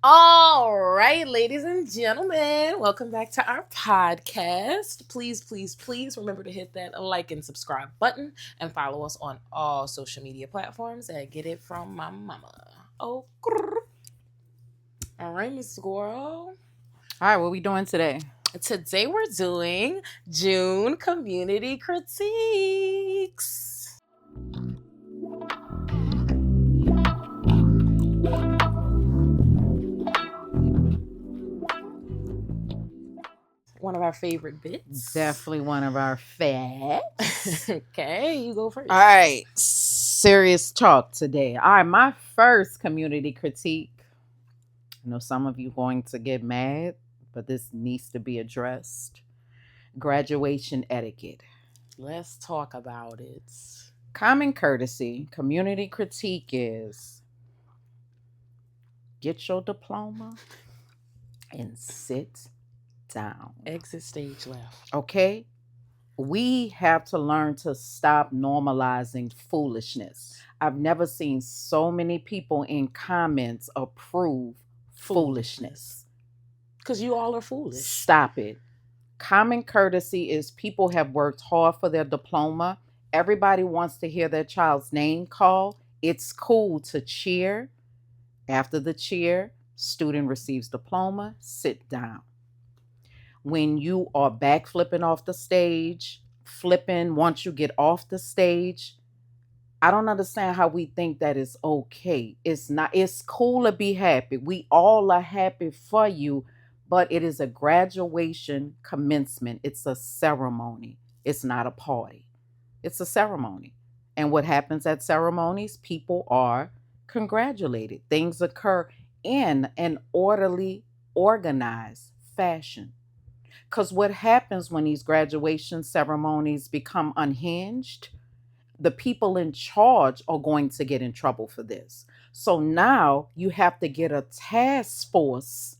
All right, ladies and gentlemen, welcome back to our podcast. Please remember to hit that like and subscribe button and follow us on all social media platforms at Get It From My Mama. Oh, all right, Miss Squirrel. All right, what we doing today? Today we're doing June community critiques. One of our favorite bits. Definitely one of our fads. Okay, you go first. All right, serious talk today. All right, my first community critique. I know some of you going to get mad, but this needs to be addressed. Graduation etiquette. Let's talk about it. Common courtesy, community critique is get your diploma and sit down. Exit stage left. Okay? We have to learn to stop normalizing foolishness. I've never seen so many people in comments approve foolishness. Because you all are foolish. Stop it. Common courtesy is people have worked hard for their diploma. Everybody wants to hear their child's name called. It's cool to cheer. After the cheer, student receives diploma, sit down. When you are back flipping off the stage, flipping once you get off the stage, I don't understand how we think that is okay. It's not. It's cool to be happy. We all are happy for you, but it is a graduation commencement. It's a ceremony. It's not a party. It's a ceremony. And what happens at ceremonies? People are congratulated. Things occur in an orderly, organized fashion. Because what happens when these graduation ceremonies become unhinged? The people in charge are going to get in trouble for this. So now you have to get a task force.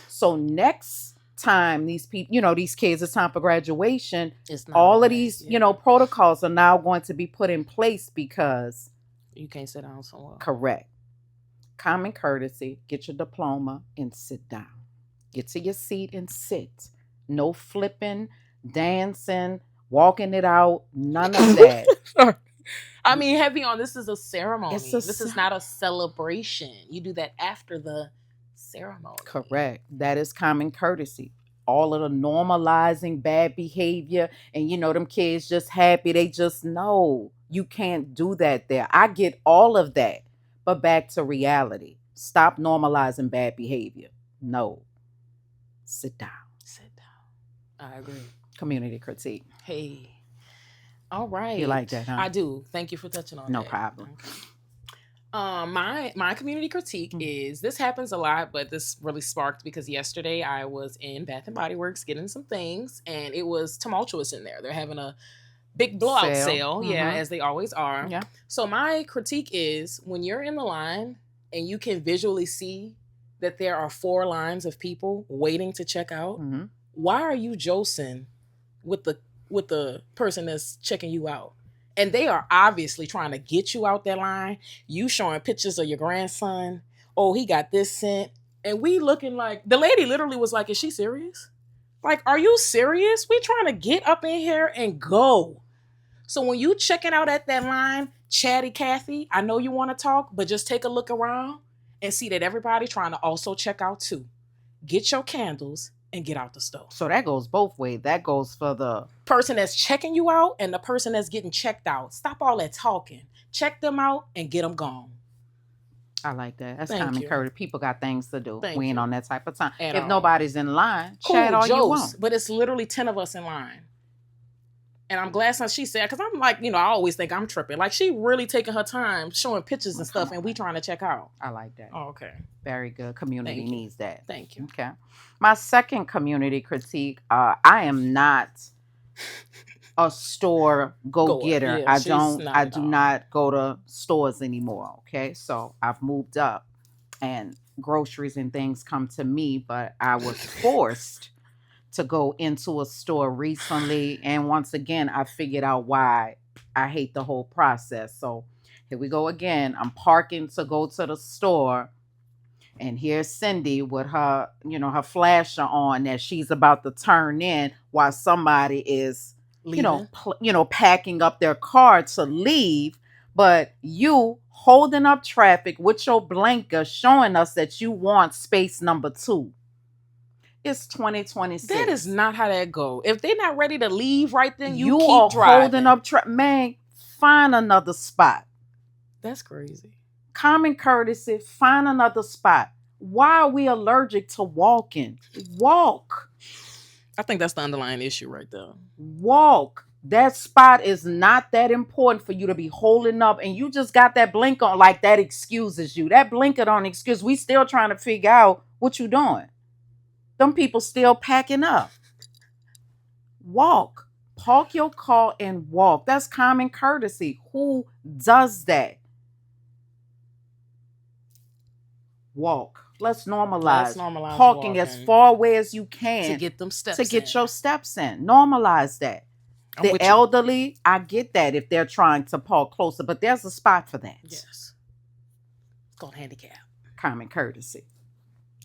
So next time these people, these kids, it's time for graduation. All of these, protocols are now going to be put in place because you can't sit down somewhere. Correct. Common courtesy, get your diploma and sit down. Get to your seat and sit. No flipping, dancing, walking it out, none of that. I mean, heavy on this is a ceremony. This is not a celebration. You do that after the ceremony. Correct. That is common courtesy. All of the normalizing bad behavior and them kids just happy. They just know you can't do that there. I get all of that. But back to reality. Stop normalizing bad behavior. No. Sit down. I agree. Community critique. Hey. All right. You like that, huh? I do. Thank you for touching on that. No problem. Okay. My community critique is, this happens a lot, but this really sparked because yesterday I was in Bath and Body Works getting some things, and it was tumultuous in there. They're having a big blowout sale, as they always are. Yeah. So my critique is, when you're in the line and you can visually see that there are 4 lines of people waiting to check out, why are you josing with the person that's checking you out? And they are obviously trying to get you out that line. You showing pictures of your grandson. Oh, he got this scent. And we looking like, the lady literally was like, is she serious? Like, are you serious? We trying to get up in here and go. So when you checking out at that line, Chatty Cathy, I know you want to talk, but just take a look around and see that everybody trying to also check out too. Get your candles and get out the store. So that goes both ways. That goes for the person that's checking you out and the person that's getting checked out. Stop all that talking. Check them out and get them gone. I like that. That's common courtesy. People got things to do. We ain't on that type of time. At if all. Nobody's in line, cool, chat all you want. But it's literally 10 of us in line. And I'm glad she said, because I'm like, I always think I'm tripping. Like, she really taking her time showing pictures and stuff, and we trying to check out. I like that. Oh, okay. Very good. Community needs that. Thank you. Okay. My second community critique, I am not a store go-getter. Yeah, I do not go to stores anymore. Okay. So I've moved up and groceries and things come to me, but I was forced to go into a store recently. And once again, I figured out why I hate the whole process. So here we go again. I'm parking to go to the store. And here's Cindy with her, her flasher on that she's about to turn in while somebody is, Leaving. packing up their car to leave. But you holding up traffic with your blinker showing us that you want space number two. It's 2026. That is not how that go. If they're not ready to leave right then, you You keep are driving. holding up man, find another spot. That's crazy. Common courtesy, find another spot. Why are we allergic to walking? Walk. I think that's the underlying issue right there. Walk. That spot is not that important for you to be holding up, and you just got that blink on, like that excuses you. That blinker don't excuse. We still trying to figure out what you doing. Them people still packing up. Walk. Park your car and walk. That's common courtesy. Who does that? Walk. Let's normalize parking walking as far away as you can to get them steps to get in. your steps in. Normalize that. The elderly, I get that if they're trying to park closer, but there's a spot for that. Yes. It's called handicap. Common courtesy.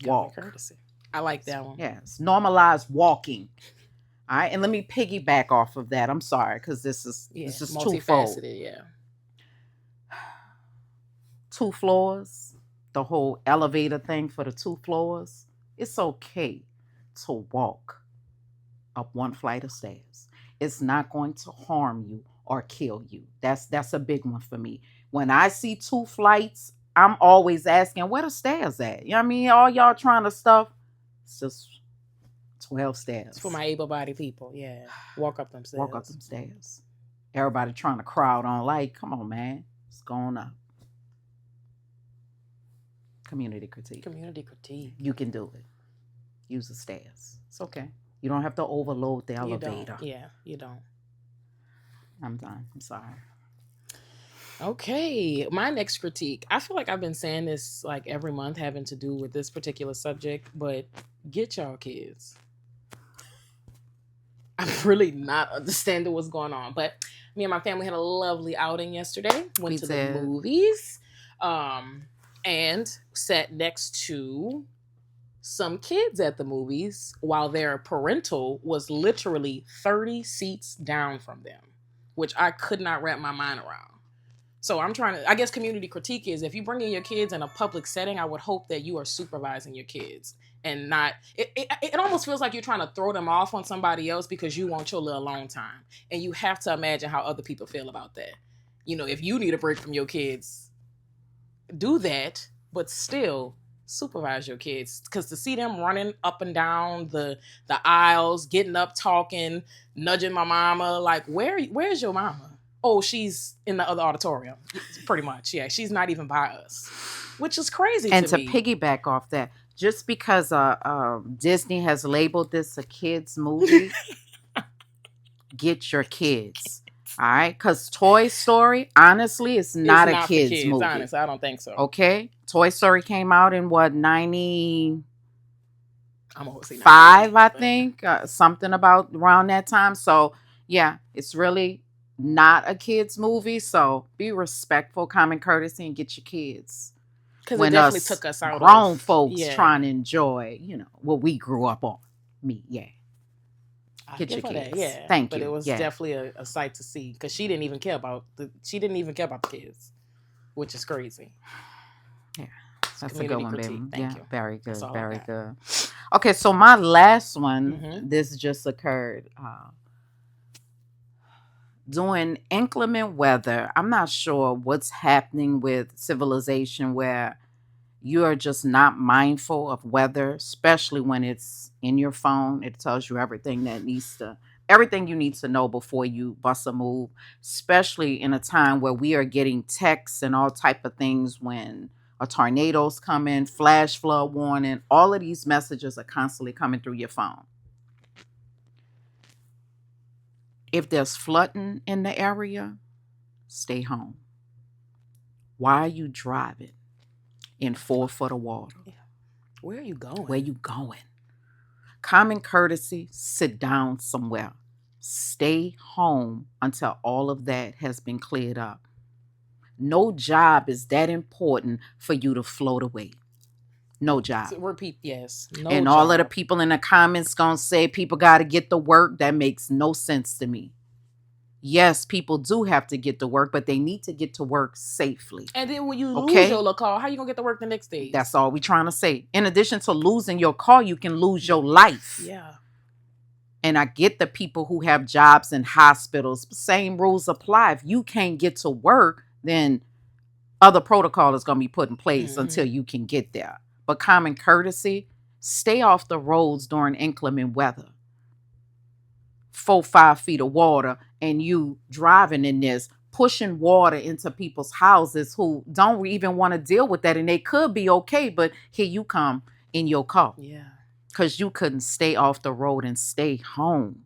Walk. Common courtesy. I like that one. Yes. Normalize walking. All right. And let me piggyback off of that. I'm sorry, because this is twofold. Yeah. 2 floors, the whole elevator thing for the 2 floors. It's okay to walk up 1 flight of stairs. It's not going to harm you or kill you. That's a big one for me. When I see 2 flights, I'm always asking, where the stairs at? You know what I mean? All y'all trying to stuff. It's just 12 stairs. It's for my able-bodied people. Yeah. Walk up them stairs. Walk up them stairs. Everybody trying to crowd on like, come on, man. It's going up. Community critique. Community critique. You can do it. Use the stairs. It's okay. You don't have to overload the elevator. Yeah, you don't. I'm done. I'm sorry. Okay. My next critique. I feel like I've been saying this like every month having to do with this particular subject, but get y'all kids. I'm really not understanding what's going on. But me and my family had a lovely outing yesterday. Went to the movies. And sat next to some kids at the movies while their parental was literally 30 seats down from them, which I could not wrap my mind around. So I'm trying to, I guess community critique is if you bring in your kids in a public setting, I would hope that you are supervising your kids and not, it almost feels like you're trying to throw them off on somebody else because you want your little alone time. And you have to imagine how other people feel about that. You know, if you need a break from your kids, do that, but still supervise your kids, because to see them running up and down the aisles, getting up, talking, nudging my mama, like where's your mama? Oh, she's in the other auditorium. Pretty much, yeah. She's not even by us, which is crazy. And to piggyback off that, just because Disney has labeled this a kids movie, get your kids. All right, because Toy Story, honestly, it's not a kids movie. Honestly, I don't think so. Okay, Toy Story came out in what, 90? I'm always saying 5, I think, something about around that time. So yeah, it's really not a kids movie. So be respectful, common courtesy, and get your kids. Because it definitely took us out. Grown folks trying to enjoy, what we grew up on. Me, yeah. Get your kids. Yeah. Thank you. But it was definitely a sight to see, because she didn't even care about the kids, which is crazy. Yeah, that's a good one, baby. Thank you. Very good, very good. Okay, so my last one, this just occurred. During inclement weather, I'm not sure what's happening with civilization where you are just not mindful of weather, especially when it's in your phone. It tells you everything you need to know before you bust a move, especially in a time where we are getting texts and all type of things when a tornado's coming, flash flood warning. All of these messages are constantly coming through your phone. If there's flooding in the area, stay home. Why are you driving in 4 foot of water? Where are you going? Where you going? Common courtesy, sit down somewhere. Stay home until all of that has been cleared up. No job is that important for you to float away. no job. Repeat, yes. No and job. all of the people in the comments gonna say people got to get to work. That makes no sense to me. Yes, people do have to get to work, but they need to get to work safely. And then when you lose your car, how you gonna get to work the next day? That's all we trying to say. In addition to losing your car, you can lose your life. Yeah. And I get the people who have jobs in hospitals. Same rules apply. If you can't get to work, then other protocol is going to be put in place until you can get there. But common courtesy, stay off the roads during inclement weather. 4-5 feet of water, and you driving in this, pushing water into people's houses who don't even want to deal with that. And they could be okay, but here you come in your car. Yeah. Because you couldn't stay off the road and stay home.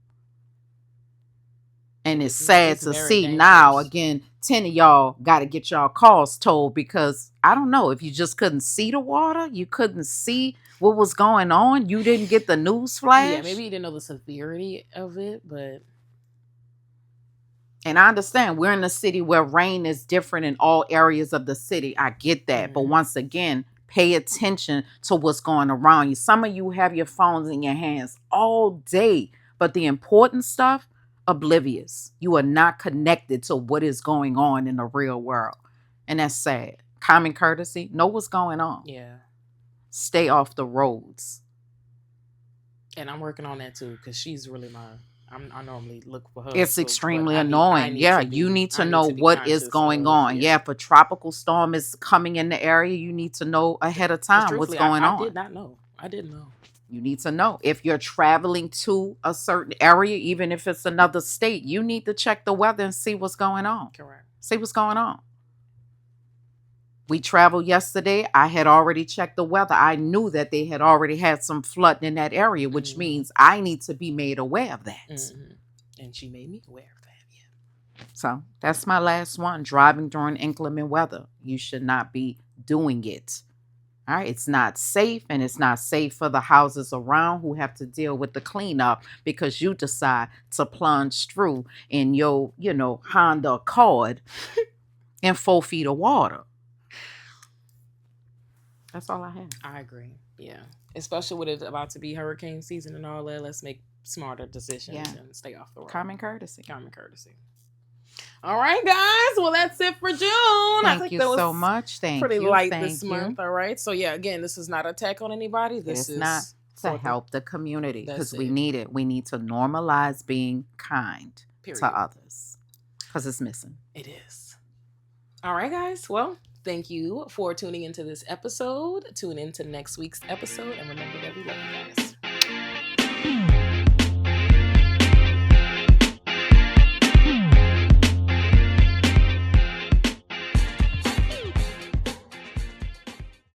And it's sad to see dangerous. Now, again, 10 of y'all got to get y'all cars towed because, I don't know, if you just couldn't see the water, you couldn't see what was going on, you didn't get the news flash. Yeah, maybe you didn't know the severity of it, but... And I understand we're in a city where rain is different in all areas of the city. I get that. But once again, pay attention to what's going around you. Some of you have your phones in your hands all day, but the important stuff, oblivious. You are not connected to what is going on in the real world. And that's sad. Common courtesy, know what's going on. Yeah. Stay off the roads. And I'm working on that too, because she's really I normally look for her. It's extremely annoying. You need to know what is going on. Yeah, if a tropical storm is coming in the area, you need to know ahead of time what's going on. I did not know. I didn't know. You need to know. If you're traveling to a certain area, even if it's another state, you need to check the weather and see what's going on. Correct. See what's going on. We traveled yesterday. I had already checked the weather. I knew that they had already had some flooding in that area, which means I need to be made aware of that. And she made me aware of that. Yeah. So that's my last one. Driving during inclement weather. You should not be doing it. All right. It's not safe, and it's not safe for the houses around who have to deal with the cleanup because you decide to plunge through in your, Honda Accord in 4 feet of water. That's all I have. I agree. Yeah. Especially with it about to be hurricane season and all that. Let's make smarter decisions and stay off the road. Common courtesy. All right, guys. Well, that's it for June. Thank you so much. Pretty light this month. All right. So, yeah, again, this is not an attack on anybody. This is not to help the community because we need it. We need to normalize being kind to others because it's missing. It is. All right, guys. Well, thank you for tuning into this episode. Tune into next week's episode. And remember that we love you guys.